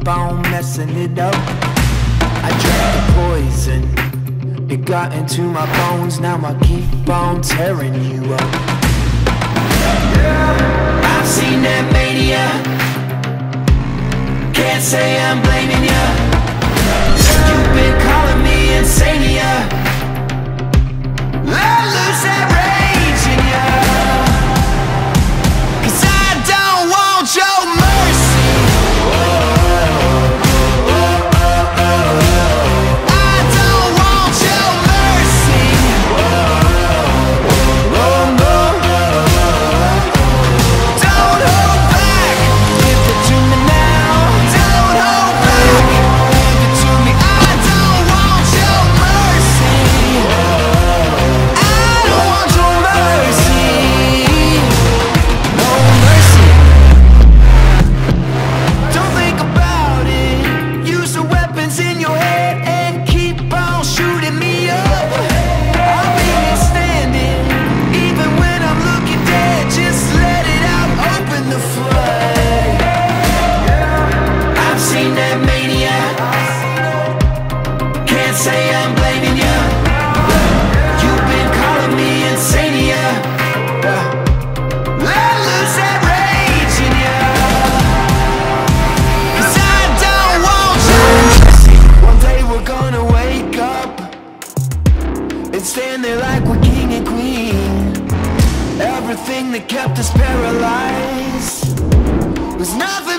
on messing it up. I drank the poison, it got into my bones. Now I keep on tearing you up. I've seen that mania, can't say I'm blaming ya. You've been calling me insania. Let loose that rage in ya, 'cause I don't want your mercy. I don't want your mercy. Don't hold back, give it to me now. Don't hold back, give it to me. I don't want your mercy. I don't want your mercy. No mercy. Don't think about it. Use the weapons in your head and keep on shooting me up. I'll be here standing, even when I'm looking dead. Just let it out, open the flood. I've seen that mania, can't say I'm blaming ya. You've been calling me insania. Let loose that rage in ya, 'cause I don't want you. One day we're gonna wake up and stand there like we're king and queen. Everything that kept us paralyzed was nothing